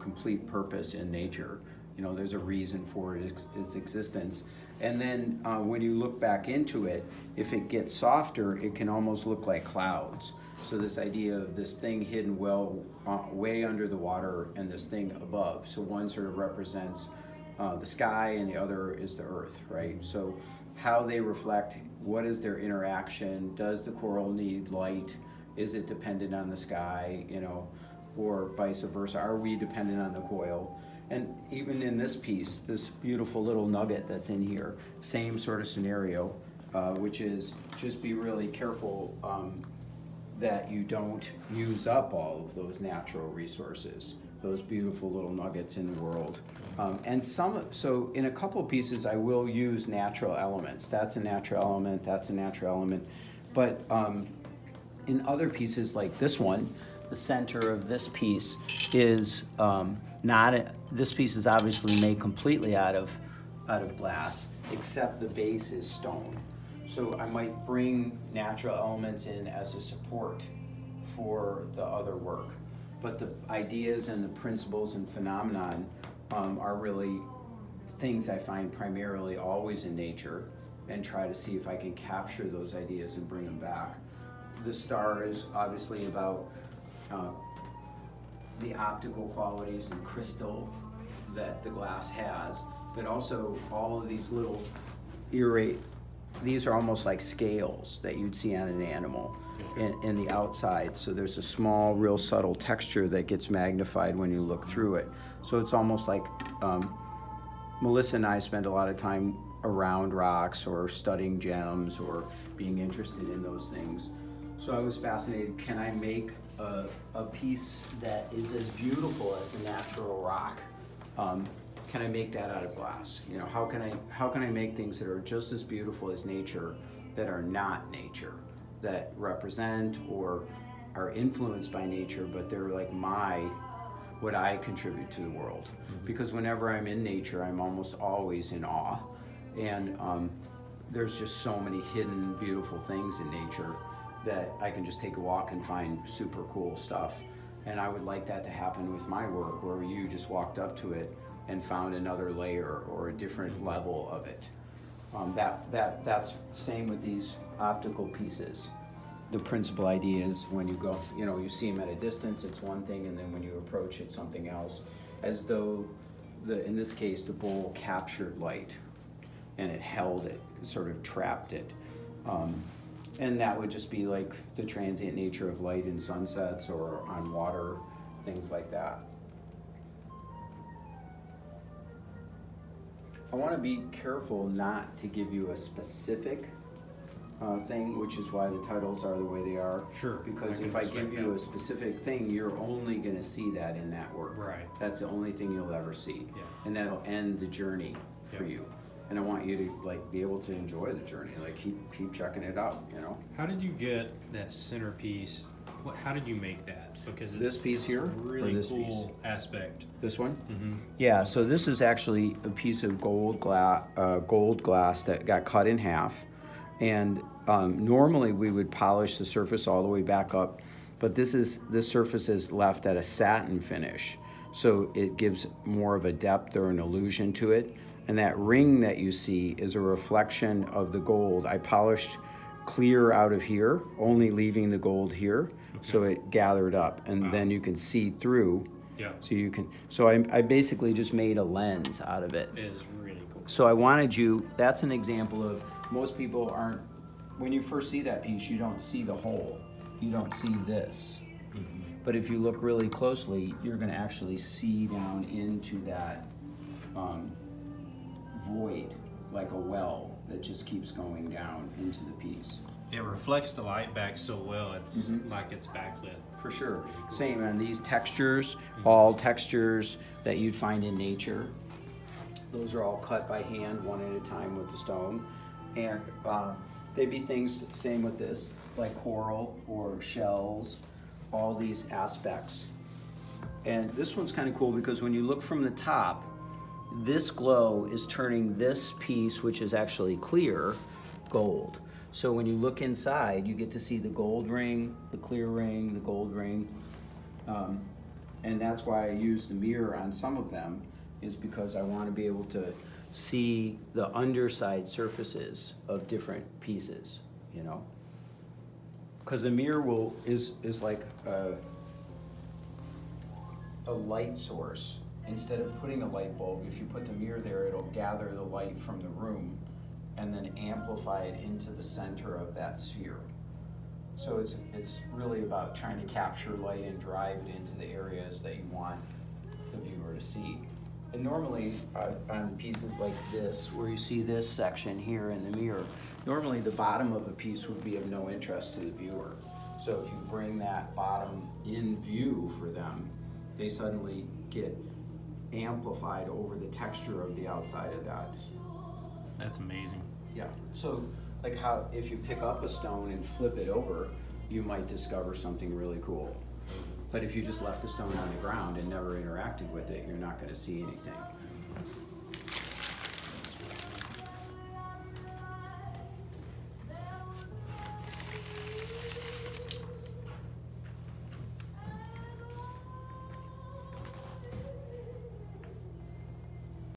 complete purpose in nature. You know, there's a reason for its existence. And then when you look back into it, if it gets softer, it can almost look like clouds. So this idea of this thing hidden well way under the water and this thing above. So one sort of represents the sky and the other is the earth, right? So how they reflect, what is their interaction? Does the coral need light? Is it dependent on the sky, you know, or vice versa? Are we dependent on the coil? And even in this piece, this beautiful little nugget that's in here, same sort of scenario, which is just be really careful that you don't use up all of those natural resources, those beautiful little nuggets in the world. So in a couple of pieces, I will use natural elements. That's a natural element, that's a natural element. But in other pieces like this one, the center of this piece is this piece is obviously made completely out of glass, except the base is stone. So I might bring natural elements in as a support for the other work. But the ideas and the principles and phenomenon are really things I find primarily always in nature, and try to see if I can capture those ideas and bring them back. The star is obviously about the optical qualities and crystal that the glass has, but also all of these little these are almost like scales that you'd see on an animal in the outside. So there's a small, real subtle texture that gets magnified when you look through it. So it's almost like Melissa and I spend a lot of time around rocks or studying gems or being interested in those things. So I was fascinated, can I make a piece that is as beautiful as a natural rock? Can I make that out of glass? You know, how can I make things that are just as beautiful as nature, that are not nature, that represent or are influenced by nature, but they're like what I contribute to the world. Mm-hmm. Because whenever I'm in nature, I'm almost always in awe. And there's just so many hidden, beautiful things in nature that I can just take a walk and find super cool stuff. And I would like that to happen with my work, where you just walked up to it and found another layer or a different level of it. That's same with these optical pieces. The principal idea is when you go, you know, you see them at a distance, it's one thing, and then when you approach, it's something else. As though, in this case, the bowl captured light, and it held it, sort of trapped it. And that would just be like the transient nature of light in sunsets or on water, things like that. I want to be careful not to give you a specific thing, which is why the titles are the way they are. Sure. Because if I give you a specific thing, you're only going to see that in that work. Right. That's the only thing you'll ever see. Yeah. And that'll end the journey for you. And I want you to like be able to enjoy the journey, like keep checking it out, you know. How did you get that centerpiece? How did you make that? Because it's this piece here, really or this cool piece? Aspect. This one? Mm-hmm. Yeah. So this is actually a piece of gold glass that got cut in half, and normally we would polish the surface all the way back up, but this surface is left at a satin finish, so it gives more of a depth or an illusion to it. And that ring that you see is a reflection of the gold. I polished clear out of here, only leaving the gold here, so it gathered up, and then you can see through. Yeah. So I basically just made a lens out of it. It is really cool. So I wanted you, that's an example of, most people aren't, when you first see that piece, you don't see the whole. You don't see this. Mm-hmm. But if you look really closely, you're gonna actually see down into that void, like a well that just keeps going down into the piece. It reflects the light back so well, it's like it's backlit. For sure. Same on these textures, all textures that you'd find in nature. Those are all cut by hand, one at a time with the stone. And they'd be things, same with this, like coral or shells, all these aspects. And this one's kind of cool because when you look from the top, this glow is turning this piece, which is actually clear, gold. So when you look inside, you get to see the gold ring, the clear ring, the gold ring. And that's why I use the mirror on some of them, is because I want to be able to see the underside surfaces of different pieces, you know? Because the mirror is like a light source. Instead of putting a light bulb, if you put the mirror there, it'll gather the light from the room and then amplify it into the center of that sphere. So it's really about trying to capture light and drive it into the areas that you want the viewer to see. And normally on pieces like this, where you see this section here in the mirror, normally the bottom of a piece would be of no interest to the viewer. So if you bring that bottom in view for them, they suddenly get amplified over the texture of the outside of that. That's amazing. Yeah, so like how if you pick up a stone and flip it over, you might discover something really cool. But if you just left the stone on the ground and never interacted with it, you're not gonna see anything.